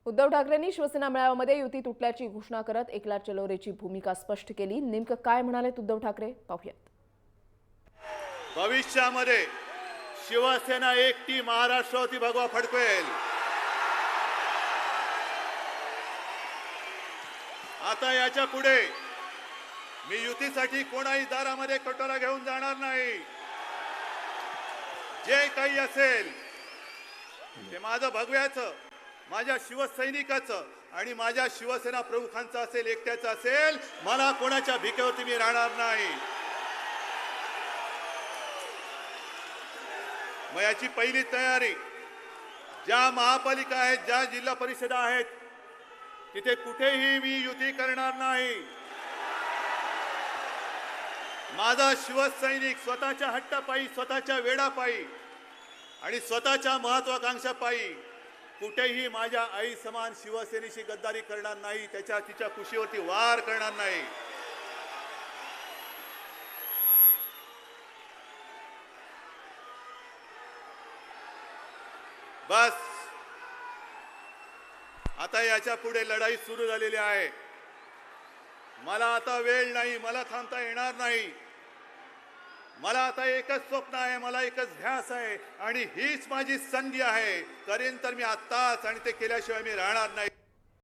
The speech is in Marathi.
उद्धव ठाकरेंनी शिवसेना मेळाव्यामध्ये युती तुटल्याची घोषणा करत एकनाथ चलोरेची भूमिका स्पष्ट केली। नेमकं काय म्हणालेत उद्धव ठाकरे पाहूयात। भविष्यामध्ये शिवसेना एकटी महाराष्ट्रावरती भगवा फडकवेल। आता याच्या पुढे मी युतीसाठी कोणाही दारामध्ये कटोरा घेऊन जाणार नाही। जे काही असेल ते माझं भगव्याचं, माझ्या शिवसैनिकाचं आणि माझ्या शिवसेना प्रमुखांचं असेल, एकट्याचं असेल। मला कोणाच्या भिकेवरती मी राहणार नाही। मग याची पहिली तयारी, ज्या महापालिका आहेत, ज्या जिल्हा परिषदा आहेत, तिथे कुठेही मी युती करणार नाही। माझा शिवसैनिक स्वतःच्या हट्टापायी, स्वतःच्या वेडापायी आणि स्वतःच्या महत्वाकांक्षापायी कुठेही माझ्या आई समान शिवसेनेशी गद्दारी करणार नाही, तिच्या खुशीवरती वार करणार नाही। बस आता याच्या पुढे लढाई सुरू झालेली आहे। मला आता वेळ नाही, मला थांबता येणार नाही। मला आता एकच स्वप्न आहे, मला एकच ध्यास आहे आणि हीच माझी संधी आहे। करेन तर मी आत्ताच, आणि ते केल्याशिवाय मी राहणार नाही।